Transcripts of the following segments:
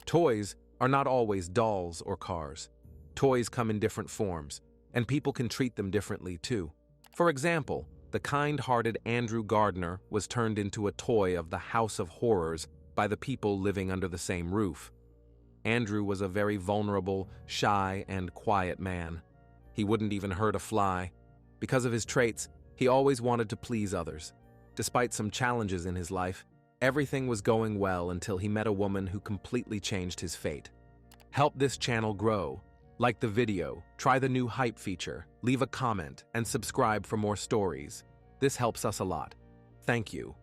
Toys are not always dolls or cars. Toys come in different forms, and people can treat them differently too. For example, the kind-hearted Andrew Gardner was turned into a toy of the House of Horrors by the people living under the same roof. Andrew was a very vulnerable, shy, and quiet man. He wouldn't even hurt a fly. Because of his traits, he always wanted to please others. Despite some challenges in his life, everything was going well until he met a woman who completely changed his fate. Help this channel grow. Like the video, try the new hype feature, leave a comment, and subscribe for more stories. This helps us a lot. Thank you.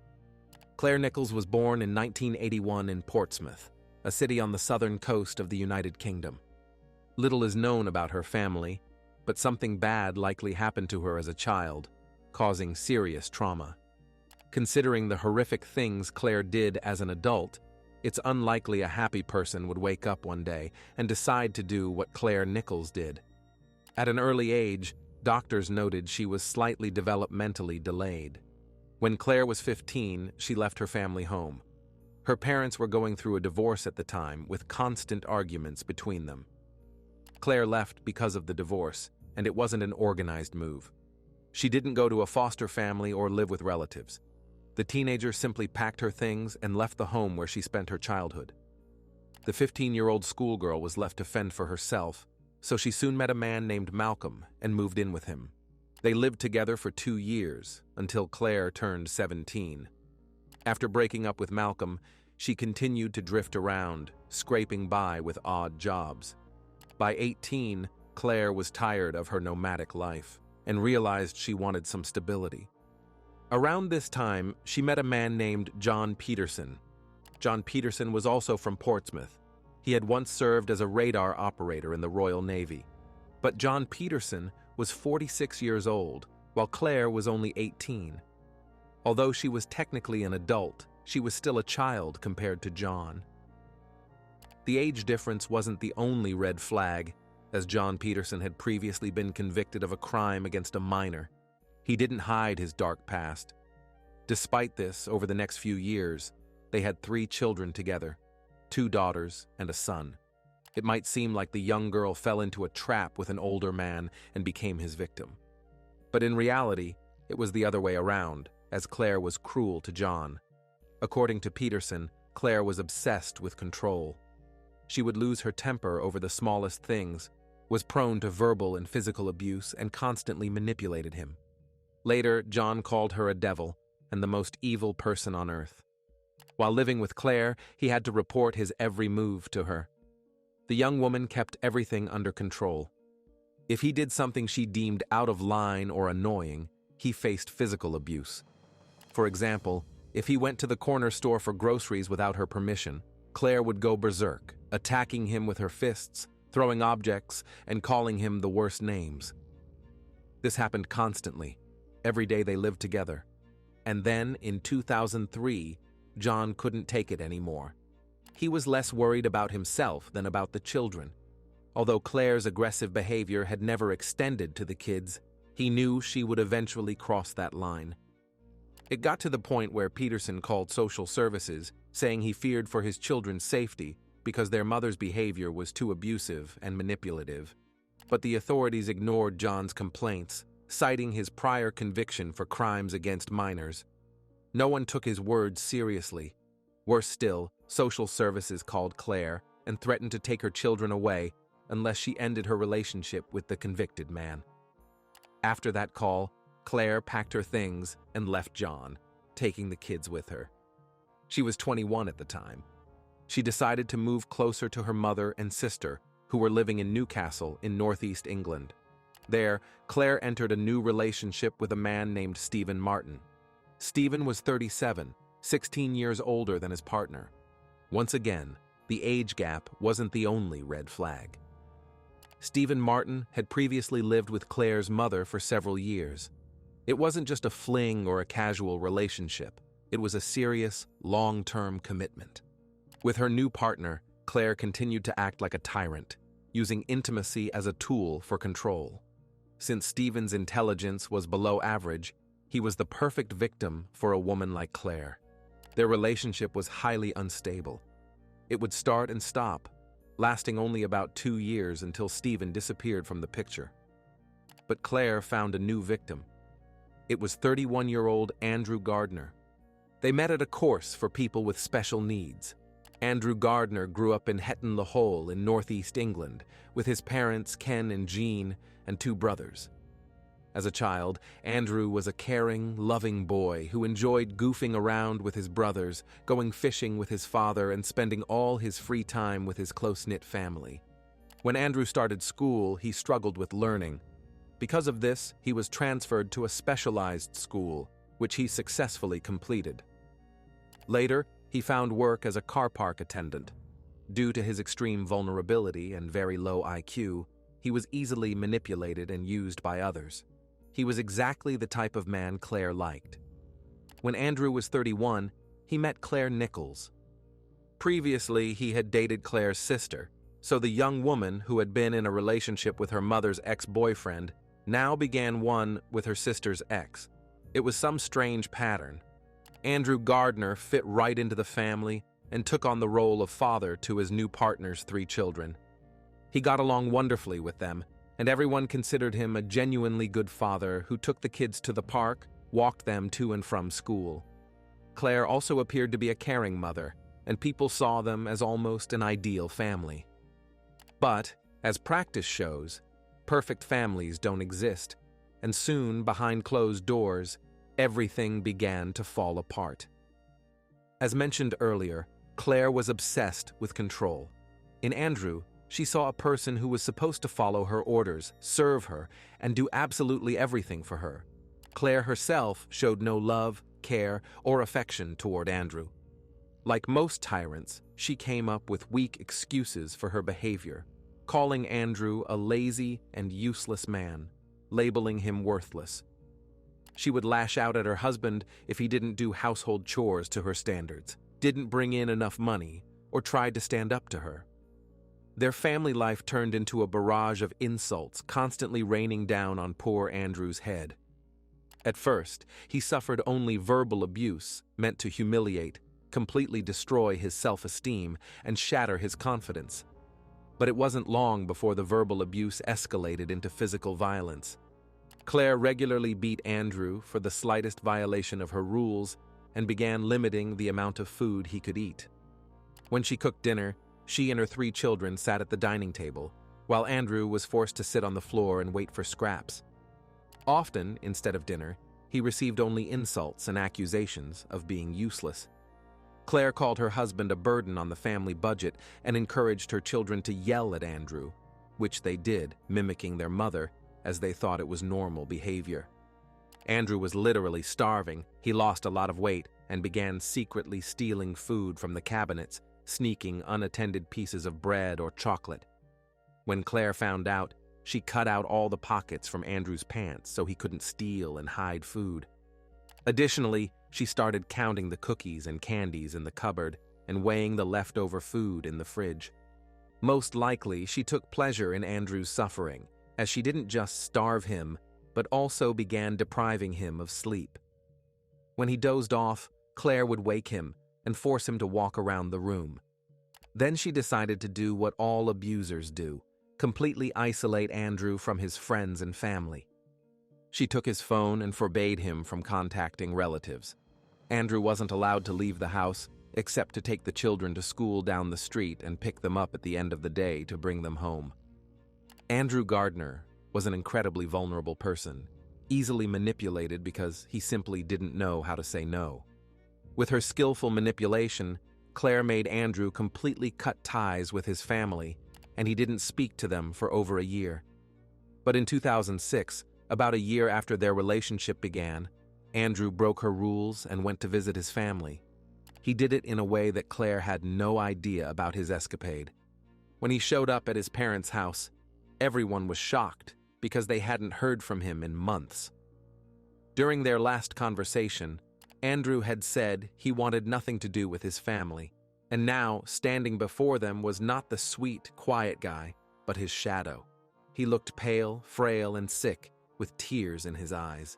Claire Nichols was born in 1981 in Portsmouth, a city on the southern coast of the United Kingdom. Little is known about her family, but something bad likely happened to her as a child, causing serious trauma. Considering the horrific things Claire did as an adult, it's unlikely a happy person would wake up one day and decide to do what Claire Nichols did. At an early age, doctors noted she was slightly developmentally delayed. When Claire was 15, she left her family home. Her parents were going through a divorce at the time, with constant arguments between them. Claire left because of the divorce, and it wasn't an organized move. She didn't go to a foster family or live with relatives. The teenager simply packed her things and left the home where she spent her childhood. The 15-year-old schoolgirl was left to fend for herself, so she soon met a man named Malcolm and moved in with him. They lived together for 2 years, until Claire turned 17. After breaking up with Malcolm, she continued to drift around, scraping by with odd jobs. By 18, Claire was tired of her nomadic life and realized she wanted some stability. Around this time, she met a man named John Peterson. John Peterson was also from Portsmouth. He had once served as a radar operator in the Royal Navy. But John Peterson was 46 years old, while Claire was only 18. Although she was technically an adult, she was still a child compared to John. The age difference wasn't the only red flag, as John Peterson had previously been convicted of a crime against a minor. He didn't hide his dark past. Despite this, over the next few years, they had 3 children together, 2 daughters and a son. It might seem like the young girl fell into a trap with an older man and became his victim. But in reality, it was the other way around, as Claire was cruel to John. According to Peterson, Claire was obsessed with control. She would lose her temper over the smallest things, was prone to verbal and physical abuse, and constantly manipulated him. Later, John called her a devil and the most evil person on earth. While living with Claire, he had to report his every move to her. The young woman kept everything under control. If he did something she deemed out of line or annoying, he faced physical abuse. For example, if he went to the corner store for groceries without her permission, Claire would go berserk, attacking him with her fists, throwing objects, and calling him the worst names. This happened constantly. Every day they lived together. And then, in 2003, John couldn't take it anymore. He was less worried about himself than about the children. Although Claire's aggressive behavior had never extended to the kids, he knew she would eventually cross that line. It got to the point where Peterson called social services, saying he feared for his children's safety because their mother's behavior was too abusive and manipulative. But the authorities ignored John's complaints, citing his prior conviction for crimes against minors. No one took his words seriously. Worse still, social services called Claire and threatened to take her children away unless she ended her relationship with the convicted man. After that call, Claire packed her things and left John, taking the kids with her. She was 21 at the time. She decided to move closer to her mother and sister, who were living in Newcastle in northeast England. There, Claire entered a new relationship with a man named Stephen Martin. Stephen was 37, 16 years older than his partner. Once again, the age gap wasn't the only red flag. Stephen Martin had previously lived with Claire's mother for several years. It wasn't just a fling or a casual relationship. It was a serious, long-term commitment. With her new partner, Claire continued to act like a tyrant, using intimacy as a tool for control. Since Stephen's intelligence was below average, he was the perfect victim for a woman like Claire. Their relationship was highly unstable. It would start and stop, lasting only about 2 years until Stephen disappeared from the picture. But Claire found a new victim. It was 31-year-old Andrew Gardner. They met at a course for people with special needs. Andrew Gardner grew up in Hetton-le-Hole in northeast England with his parents Ken and Jean and 2 brothers. As a child, Andrew was a caring, loving boy who enjoyed goofing around with his brothers, going fishing with his father, and spending all his free time with his close-knit family. When Andrew started school, he struggled with learning. Because of this, he was transferred to a specialized school, which he successfully completed. Later, he found work as a car park attendant. Due to his extreme vulnerability and very low IQ, he was easily manipulated and used by others. He was exactly the type of man Claire liked. When Andrew was 31, he met Claire Nichols. Previously, he had dated Claire's sister, so the young woman who had been in a relationship with her mother's ex-boyfriend now began one with her sister's ex. It was some strange pattern. Andrew Gardner fit right into the family and took on the role of father to his new partner's 3 children. He got along wonderfully with them, and everyone considered him a genuinely good father who took the kids to the park, walked them to and from school. Claire also appeared to be a caring mother, and people saw them as almost an ideal family. But, as practice shows, perfect families don't exist, and soon, behind closed doors, everything began to fall apart. As mentioned earlier, Claire was obsessed with control. In Andrew, she saw a person who was supposed to follow her orders, serve her, and do absolutely everything for her. Claire herself showed no love, care, or affection toward Andrew. Like most tyrants, she came up with weak excuses for her behavior, calling Andrew a lazy and useless man, labeling him worthless. She would lash out at her husband if he didn't do household chores to her standards, didn't bring in enough money, or tried to stand up to her. Their family life turned into a barrage of insults constantly raining down on poor Andrew's head. At first, he suffered only verbal abuse meant to humiliate, completely destroy his self-esteem, and shatter his confidence. But it wasn't long before the verbal abuse escalated into physical violence. Claire regularly beat Andrew for the slightest violation of her rules and began limiting the amount of food he could eat. When she cooked dinner, she and her 3 children sat at the dining table, while Andrew was forced to sit on the floor and wait for scraps. Often, instead of dinner, he received only insults and accusations of being useless. Claire called her husband a burden on the family budget and encouraged her children to yell at Andrew, which they did, mimicking their mother, as they thought it was normal behavior. Andrew was literally starving. He lost a lot of weight and began secretly stealing food from the cabinets, sneaking unattended pieces of bread or chocolate. When Claire found out, she cut out all the pockets from Andrew's pants so he couldn't steal and hide food. Additionally, she started counting the cookies and candies in the cupboard and weighing the leftover food in the fridge. Most likely, she took pleasure in Andrew's suffering, as she didn't just starve him, but also began depriving him of sleep. When he dozed off, Claire would wake him and force him to walk around the room. Then she decided to do what all abusers do, completely isolate Andrew from his friends and family. She took his phone and forbade him from contacting relatives. Andrew wasn't allowed to leave the house, except to take the children to school down the street and pick them up at the end of the day to bring them home. Andrew Gardner was an incredibly vulnerable person, easily manipulated because he simply didn't know how to say no. With her skillful manipulation, Claire made Andrew completely cut ties with his family, and he didn't speak to them for over a year. But in 2006, about a year after their relationship began, Andrew broke her rules and went to visit his family. He did it in a way that Claire had no idea about his escapade. When he showed up at his parents' house, everyone was shocked because they hadn't heard from him in months. During their last conversation, Andrew had said he wanted nothing to do with his family, and now, standing before them was not the sweet, quiet guy, but his shadow. He looked pale, frail, and sick, with tears in his eyes.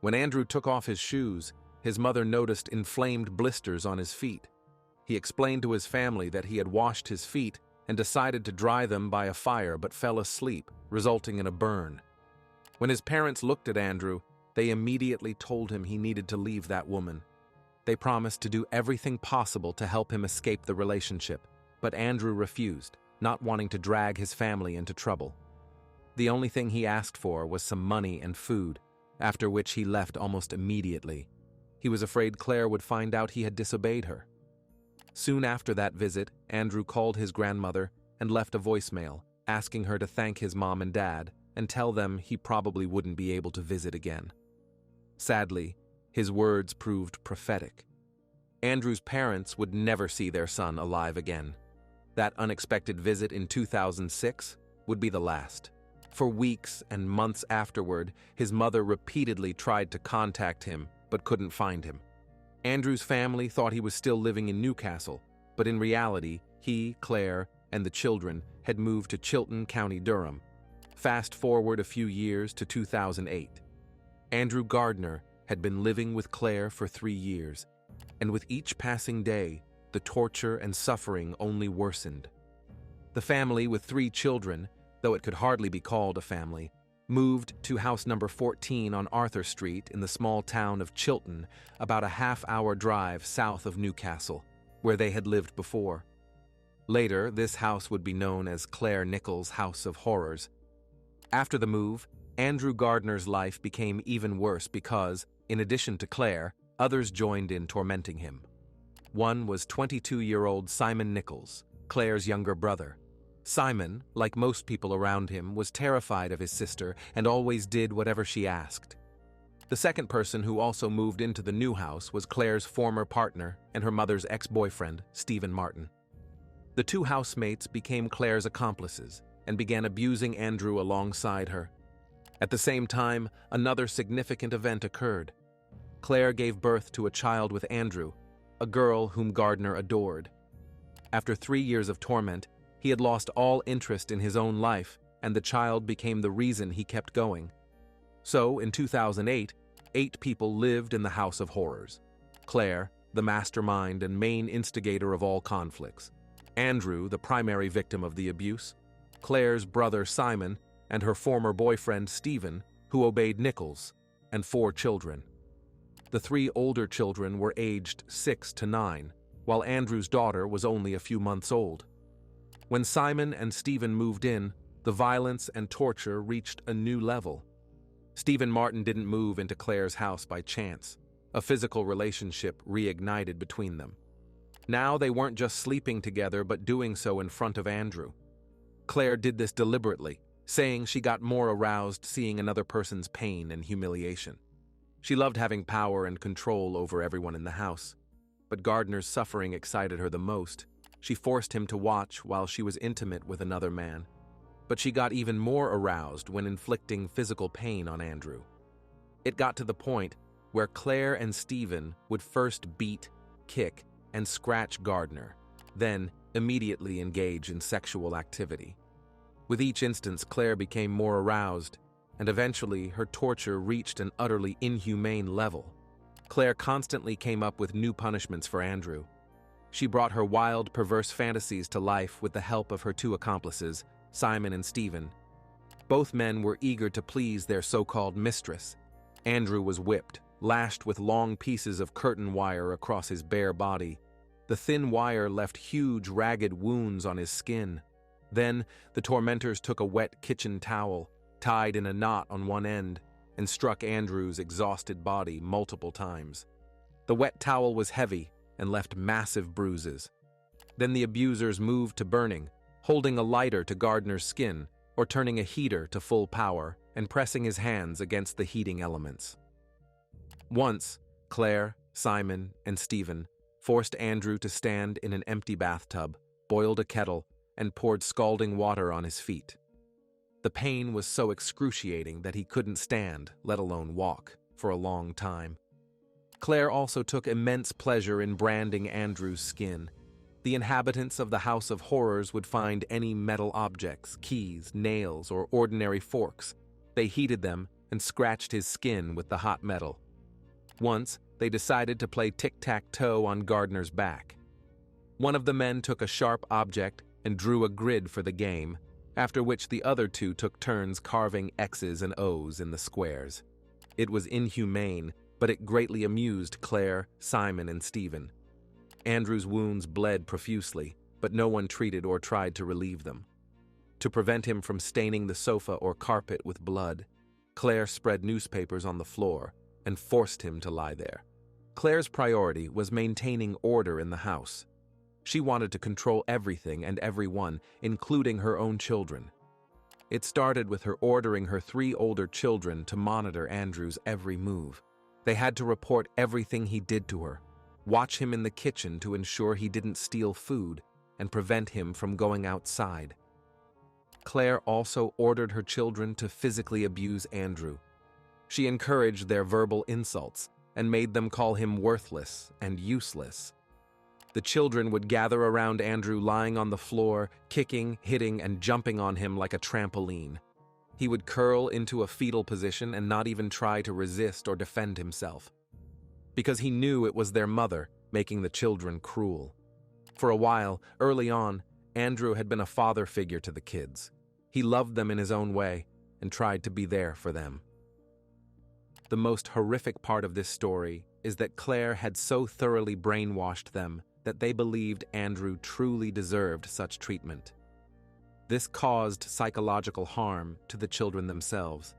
When Andrew took off his shoes, his mother noticed inflamed blisters on his feet. He explained to his family that he had washed his feet and decided to dry them by a fire but fell asleep, resulting in a burn. When his parents looked at Andrew, they immediately told him he needed to leave that woman. They promised to do everything possible to help him escape the relationship, but Andrew refused, not wanting to drag his family into trouble. The only thing he asked for was some money and food, after which he left almost immediately. He was afraid Claire would find out he had disobeyed her. Soon after that visit, Andrew called his grandmother and left a voicemail, asking her to thank his mom and dad and tell them he probably wouldn't be able to visit again. Sadly, his words proved prophetic. Andrew's parents would never see their son alive again. That unexpected visit in 2006 would be the last. For weeks and months afterward, his mother repeatedly tried to contact him but couldn't find him. Andrew's family thought he was still living in Newcastle, but in reality, he, Claire, and the children had moved to Chilton, County Durham. Fast forward a few years to 2008. Andrew Gardner had been living with Claire for 3 years, and with each passing day, the torture and suffering only worsened. The family with 3 children, though it could hardly be called a family, moved to house number 14 on Arthur Street in the small town of Chilton, about a half-hour drive south of Newcastle, where they had lived before. Later, this house would be known as Claire Nichols' House of Horrors. After the move, Andrew Gardner's life became even worse because, in addition to Claire, others joined in tormenting him. One was 22-year-old Simon Nichols, Claire's younger brother. Simon, like most people around him, was terrified of his sister and always did whatever she asked. The second person who also moved into the new house was Claire's former partner and her mother's ex-boyfriend, Stephen Martin. The 2 housemates became Claire's accomplices and began abusing Andrew alongside her. At the same time, another significant event occurred. Claire gave birth to a child with Andrew, a girl whom Gardner adored. After 3 years of torment, he had lost all interest in his own life, and the child became the reason he kept going. So, in 2008, 8 people lived in the House of Horrors. Claire, the mastermind and main instigator of all conflicts. Andrew, the primary victim of the abuse. Claire's brother Simon, and her former boyfriend Stephen, who obeyed Nichols, and 4 children. The 3 older children were aged 6 to 9, while Andrew's daughter was only a few months old. When Simon and Stephen moved in, the violence and torture reached a new level. Stephen Martin didn't move into Claire's house by chance. A physical relationship reignited between them. Now they weren't just sleeping together but doing so in front of Andrew. Claire did this deliberately, saying she got more aroused seeing another person's pain and humiliation. She loved having power and control over everyone in the house. But Gardner's suffering excited her the most. She forced him to watch while she was intimate with another man. But she got even more aroused when inflicting physical pain on Andrew. It got to the point where Claire and Stephen would first beat, kick, and scratch Gardner, then immediately engage in sexual activity. With each instance, Claire became more aroused, and eventually her torture reached an utterly inhumane level. Claire constantly came up with new punishments for Andrew. She brought her wild, perverse fantasies to life with the help of her 2 accomplices, Simon and Stephen. Both men were eager to please their so-called mistress. Andrew was whipped, lashed with long pieces of curtain wire across his bare body. The thin wire left huge, ragged wounds on his skin. Then, the tormentors took a wet kitchen towel, tied in a knot on one end, and struck Andrew's exhausted body multiple times. The wet towel was heavy and left massive bruises. Then the abusers moved to burning, holding a lighter to Gardner's skin or turning a heater to full power and pressing his hands against the heating elements. Once, Claire, Simon, and Stephen forced Andrew to stand in an empty bathtub, boiled a kettle, and poured scalding water on his feet. The pain was so excruciating that he couldn't stand, let alone walk, for a long time. Claire also took immense pleasure in branding Andrew's skin. The inhabitants of the House of Horrors would find any metal objects, keys, nails, or ordinary forks. They heated them and scratched his skin with the hot metal. Once, they decided to play tic-tac-toe on Gardner's back. One of the men took a sharp object and drew a grid for the game, after which the other two took turns carving X's and O's in the squares. It was inhumane, but it greatly amused Claire, Simon, and Stephen. Andrew's wounds bled profusely, but no one treated or tried to relieve them. To prevent him from staining the sofa or carpet with blood, Claire spread newspapers on the floor and forced him to lie there. Claire's priority was maintaining order in the house. She wanted to control everything and everyone, including her own children. It started with her ordering her 3 older children to monitor Andrew's every move. They had to report everything he did to her, watch him in the kitchen to ensure he didn't steal food, and prevent him from going outside. Claire also ordered her children to physically abuse Andrew. She encouraged their verbal insults and made them call him worthless and useless. The children would gather around Andrew lying on the floor, kicking, hitting, and jumping on him like a trampoline. He would curl into a fetal position and not even try to resist or defend himself, because he knew it was their mother, making the children cruel. For a while, early on, Andrew had been a father figure to the kids. He loved them in his own way and tried to be there for them. The most horrific part of this story is that Claire had so thoroughly brainwashed them that they believed Andrew truly deserved such treatment. This caused psychological harm to the children themselves.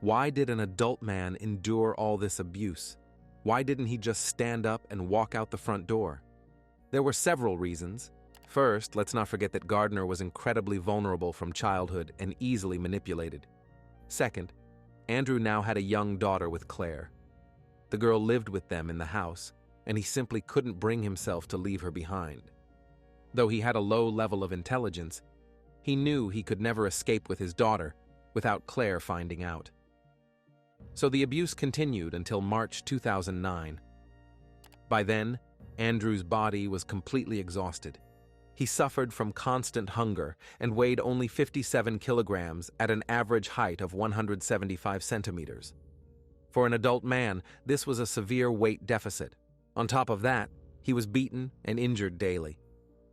Why did an adult man endure all this abuse? Why didn't he just stand up and walk out the front door? There were several reasons. First, let's not forget that Gardner was incredibly vulnerable from childhood and easily manipulated. Second, Andrew now had a young daughter with Claire. The girl lived with them in the house, and he simply couldn't bring himself to leave her behind. Though he had a low level of intelligence, he knew he could never escape with his daughter without Claire finding out. So the abuse continued until March 2009. By then, Andrew's body was completely exhausted. He suffered from constant hunger and weighed only 57 kilograms at an average height of 175 centimeters. For an adult man, this was a severe weight deficit. On top of that, he was beaten and injured daily.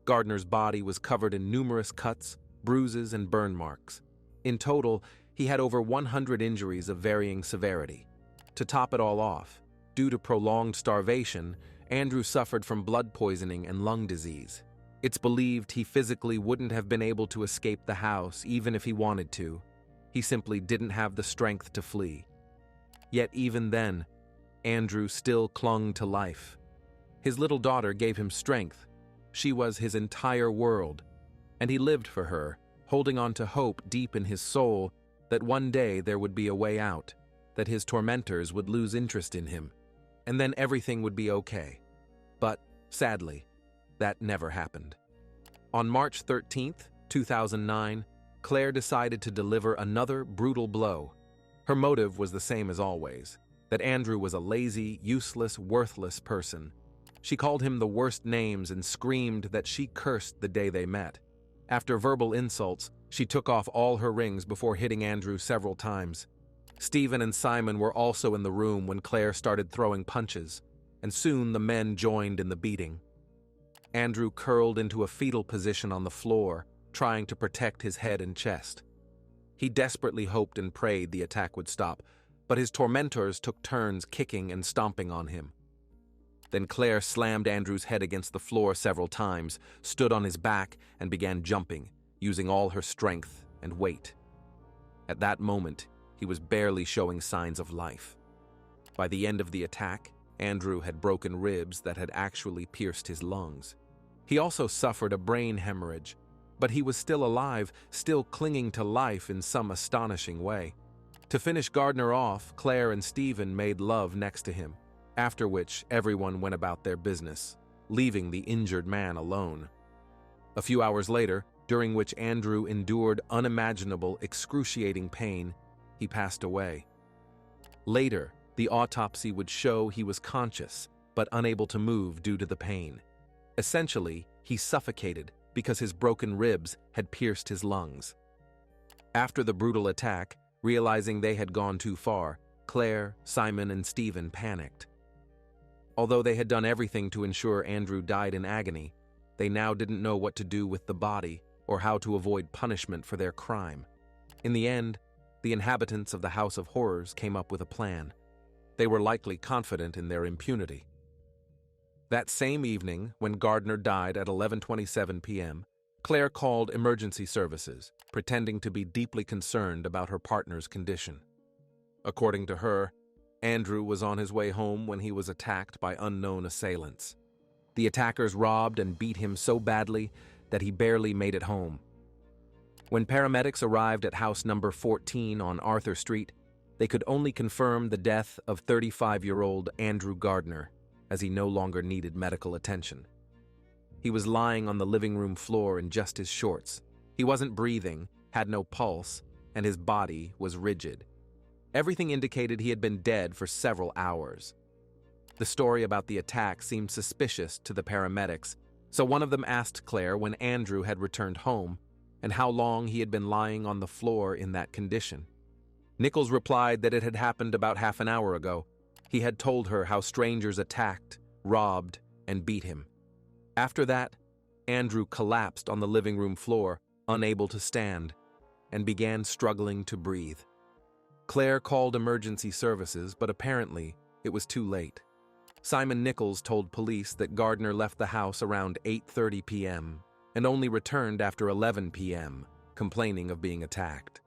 Gardner's body was covered in numerous cuts, bruises, and burn marks. In total, he had over 100 injuries of varying severity. To top it all off, due to prolonged starvation, Andrew suffered from blood poisoning and lung disease. It's believed he physically wouldn't have been able to escape the house even if he wanted to. He simply didn't have the strength to flee. Yet even then, Andrew still clung to life. His little daughter gave him strength. She was his entire world, and he lived for her, holding on to hope deep in his soul that one day there would be a way out, that his tormentors would lose interest in him, and then everything would be okay. But, sadly, that never happened. On March 13th, 2009, Claire decided to deliver another brutal blow. Her motive was the same as always, that Andrew was a lazy, useless, worthless person. She called him the worst names and screamed that she cursed the day they met. After verbal insults, she took off all her rings before hitting Andrew several times. Stephen and Simon were also in the room when Claire started throwing punches, and soon the men joined in the beating. Andrew curled into a fetal position on the floor, trying to protect his head and chest. He desperately hoped and prayed the attack would stop, but his tormentors took turns kicking and stomping on him. Then Claire slammed Andrew's head against the floor several times, stood on his back, and began jumping, using all her strength and weight. At that moment, he was barely showing signs of life. By the end of the attack, Andrew had broken ribs that had actually pierced his lungs. He also suffered a brain hemorrhage, but he was still alive, still clinging to life in some astonishing way. To finish Gardner off, Claire and Stephen made love next to him, after which everyone went about their business, leaving the injured man alone. A few hours later, during which Andrew endured unimaginable, excruciating pain, he passed away. Later, the autopsy would show he was conscious, but unable to move due to the pain. Essentially, he suffocated because his broken ribs had pierced his lungs. After the brutal attack, realizing they had gone too far, Claire, Simon, and Stephen panicked. Although they had done everything to ensure Andrew died in agony, They now didn't know what to do with the body or how to avoid punishment for their crime. In the end, the inhabitants of the House of Horrors came up with a plan. They were likely confident in their impunity. That same evening, when Gardner died at 11:27 p.m., Claire called emergency services, pretending to be deeply concerned about her partner's condition. According to her, Andrew was on his way home when he was attacked by unknown assailants. The attackers robbed and beat him so badly that he barely made it home. When paramedics arrived at house number 14 on Arthur Street, they could only confirm the death of 35-year-old Andrew Gardner, as he no longer needed medical attention. He was lying on the living room floor in just his shorts. He wasn't breathing, had no pulse, and his body was rigid. Everything indicated he had been dead for several hours. The story about the attack seemed suspicious to the paramedics, so one of them asked Claire when Andrew had returned home and how long he had been lying on the floor in that condition. Nichols replied that it had happened about half an hour ago. He had told her how strangers attacked, robbed, and beat him. After that, Andrew collapsed on the living room floor, unable to stand, and began struggling to breathe. Claire called emergency services, but apparently it was too late. Simon Nichols told police that Gardner left the house around 8:30 p.m. and only returned after 11 p.m., complaining of being attacked.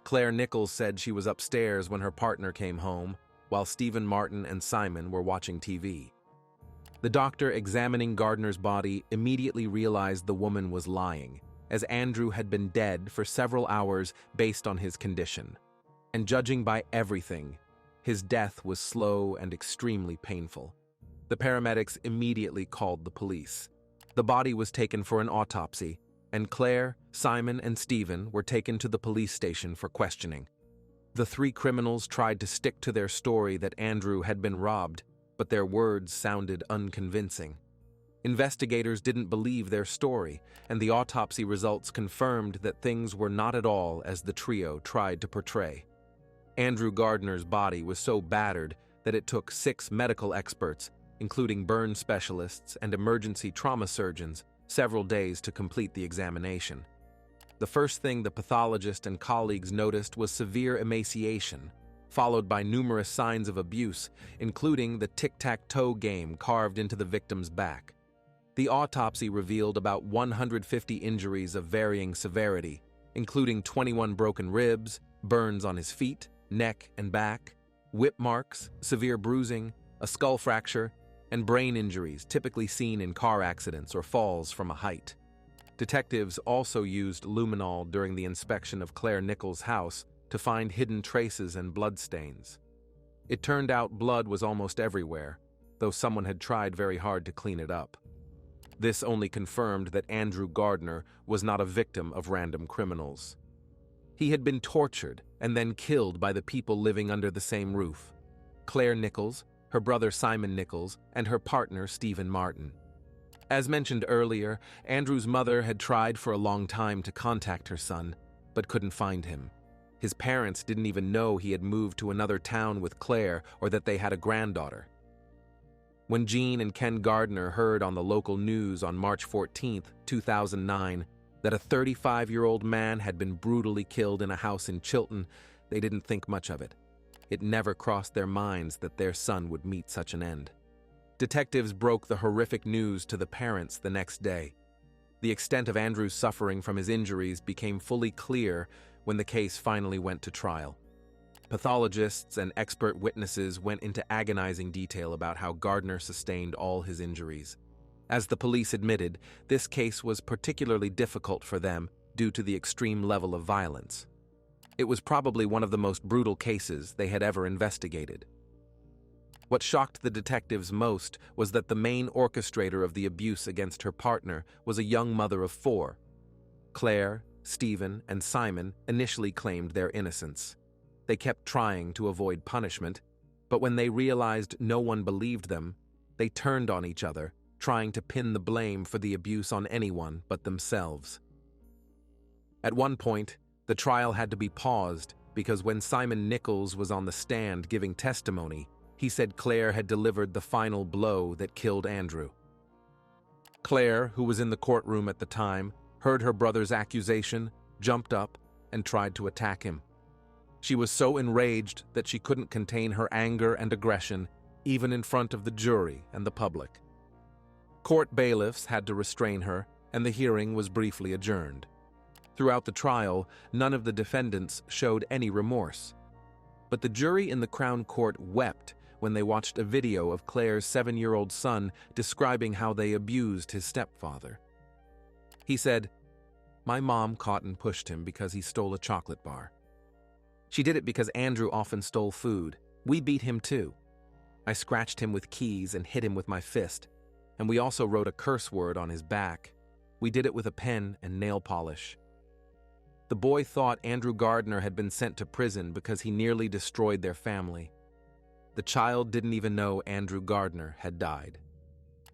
Claire Nichols said she was upstairs when her partner came home, while Stephen Martin and Simon were watching TV. The doctor examining Gardner's body immediately realized the woman was lying, as Andrew had been dead for several hours based on his condition. And judging by everything, his death was slow and extremely painful. The paramedics immediately called the police. The body was taken for an autopsy, and Claire, Simon, and Stephen were taken to the police station for questioning. The three criminals tried to stick to their story that Andrew had been robbed, but their words sounded unconvincing. Investigators didn't believe their story, and the autopsy results confirmed that things were not at all as the trio tried to portray. Andrew Gardner's body was so battered that it took 6 medical experts, including burn specialists and emergency trauma surgeons, several days to complete the examination. The first thing the pathologist and colleagues noticed was severe emaciation, followed by numerous signs of abuse, including the tic-tac-toe game carved into the victim's back. The autopsy revealed about 150 injuries of varying severity, including 21 broken ribs, burns on his feet, neck, and back, whip marks, severe bruising, a skull fracture, and brain injuries typically seen in car accidents or falls from a height. Detectives also used luminol during the inspection of Claire Nichols' house to find hidden traces and bloodstains. It turned out blood was almost everywhere, though someone had tried very hard to clean it up. This only confirmed that Andrew Gardner was not a victim of random criminals. He had been tortured and then killed by the people living under the same roof: Claire Nichols, her brother Simon Nichols, and her partner Stephen Martin. As mentioned earlier, Andrew's mother had tried for a long time to contact her son, but couldn't find him. His parents didn't even know he had moved to another town with Claire or that they had a granddaughter. When Jean and Ken Gardner heard on the local news on March 14, 2009, that a 35-year-old man had been brutally killed in a house in Chilton, they didn't think much of it. It never crossed their minds that their son would meet such an end. Detectives broke the horrific news to the parents the next day. The extent of Andrew's suffering from his injuries became fully clear when the case finally went to trial. Pathologists and expert witnesses went into agonizing detail about how Gardner sustained all his injuries. As the police admitted, this case was particularly difficult for them due to the extreme level of violence. It was probably one of the most brutal cases they had ever investigated. What shocked the detectives most was that the main orchestrator of the abuse against her partner was a young mother of 4. Claire, Stephen, and Simon initially claimed their innocence. They kept trying to avoid punishment, but when they realized no one believed them, they turned on each other, trying to pin the blame for the abuse on anyone but themselves. At one point, the trial had to be paused because when Simon Nichols was on the stand giving testimony, he said Claire had delivered the final blow that killed Andrew. Claire, who was in the courtroom at the time, heard her brother's accusation, jumped up, and tried to attack him. She was so enraged that she couldn't contain her anger and aggression, even in front of the jury and the public. Court bailiffs had to restrain her, and the hearing was briefly adjourned. Throughout the trial, none of the defendants showed any remorse. But the jury in the Crown Court wept when they watched a video of Claire's 7-year-old son describing how they abused his stepfather. He said, "My mom caught and pushed him because he stole a chocolate bar. She did it because Andrew often stole food. We beat him too. I scratched him with keys and hit him with my fist, and we also wrote a curse word on his back. We did it with a pen and nail polish." The boy thought Andrew Gardner had been sent to prison because he nearly destroyed their family. The child didn't even know Andrew Gardner had died.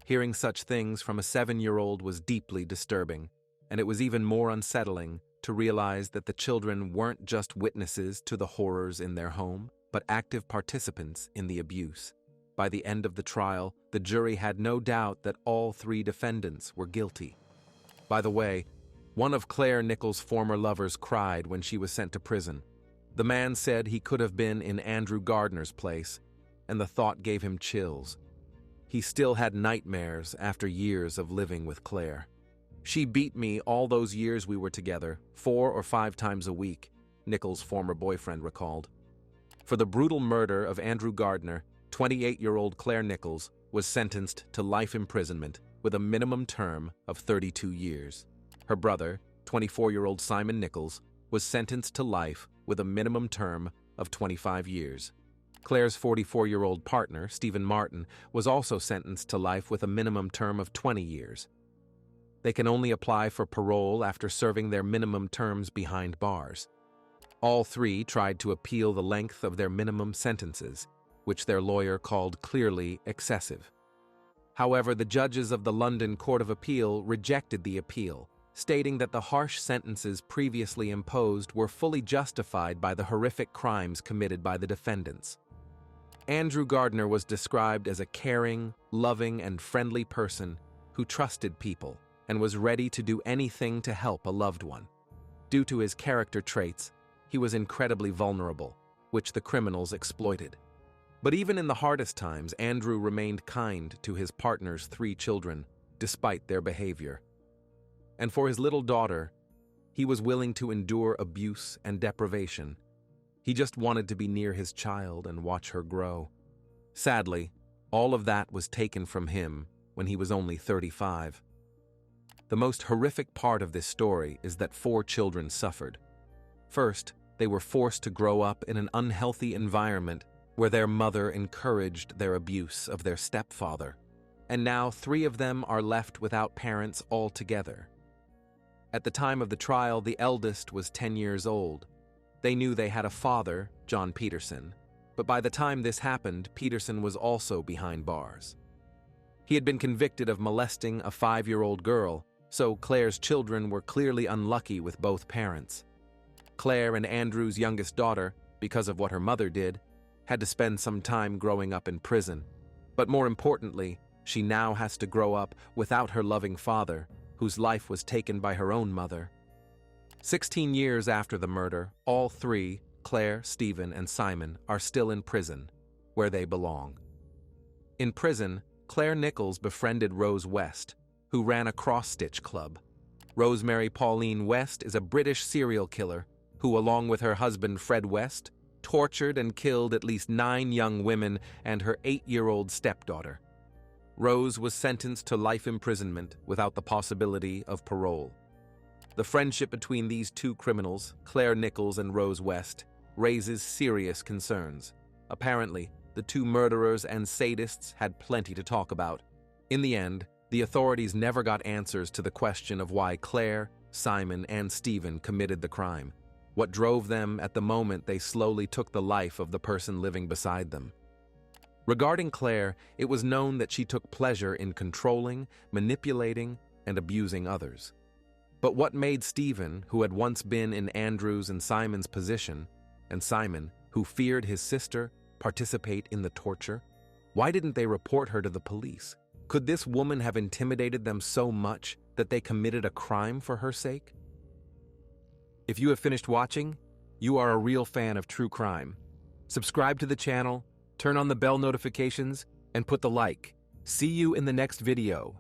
Hearing such things from a 7-year-old was deeply disturbing, and it was even more unsettling to realize that the children weren't just witnesses to the horrors in their home, but active participants in the abuse. By the end of the trial, the jury had no doubt that all 3 defendants were guilty. By the way, one of Claire Nichols' former lovers cried when she was sent to prison. The man said he could have been in Andrew Gardner's place, and the thought gave him chills. He still had nightmares after years of living with Claire. "She beat me all those years we were together, 4 or 5 times a week," Nichols' former boyfriend recalled. For the brutal murder of Andrew Gardner, 28-year-old Claire Nichols was sentenced to life imprisonment with a minimum term of 32 years. Her brother, 24-year-old Simon Nichols, was sentenced to life with a minimum term of 25 years. Claire's 44-year-old partner, Stephen Martin, was also sentenced to life with a minimum term of 20 years. They can only apply for parole after serving their minimum terms behind bars. All 3 tried to appeal the length of their minimum sentences, which their lawyer called clearly excessive. However, the judges of the London Court of Appeal rejected the appeal, stating that the harsh sentences previously imposed were fully justified by the horrific crimes committed by the defendants. Andrew Gardner was described as a caring, loving, and friendly person who trusted people and was ready to do anything to help a loved one. Due to his character traits, he was incredibly vulnerable, which the criminals exploited. But even in the hardest times, Andrew remained kind to his partner's 3 children, despite their behavior. And for his little daughter, he was willing to endure abuse and deprivation. He just wanted to be near his child and watch her grow. Sadly, all of that was taken from him when he was only 35. The most horrific part of this story is that 4 children suffered. First, they were forced to grow up in an unhealthy environment where their mother encouraged their abuse of their stepfather. And now 3 of them are left without parents altogether. At the time of the trial, the eldest was 10 years old. They knew they had a father, John Peterson, but by the time this happened, Peterson was also behind bars. He had been convicted of molesting a 5-year-old girl, so Claire's children were clearly unlucky with both parents. Claire and Andrew's youngest daughter, because of what her mother did, had to spend some time growing up in prison. But more importantly, she now has to grow up without her loving father, whose life was taken by her own mother. 16 years after the murder, all 3, Claire, Stephen, and Simon, are still in prison, where they belong. In prison, Claire Nichols befriended Rose West, who ran a cross-stitch club. Rosemary Pauline West is a British serial killer who, along with her husband Fred West, tortured and killed at least 9 young women and her 8-year-old stepdaughter. Rose was sentenced to life imprisonment without the possibility of parole. The friendship between these 2 criminals, Claire Nichols and Rose West, raises serious concerns. Apparently, the 2 murderers and sadists had plenty to talk about. In the end, the authorities never got answers to the question of why Claire, Simon, and Stephen committed the crime. What drove them at the moment they slowly took the life of the person living beside them. Regarding Claire, it was known that she took pleasure in controlling, manipulating, and abusing others. But what made Stephen, who had once been in Andrew's and Simon's position, and Simon, who feared his sister, participate in the torture? Why didn't they report her to the police? Could this woman have intimidated them so much that they committed a crime for her sake? If you have finished watching, you are a real fan of true crime. Subscribe to the channel, turn on the bell notifications, and put the like. See you in the next video.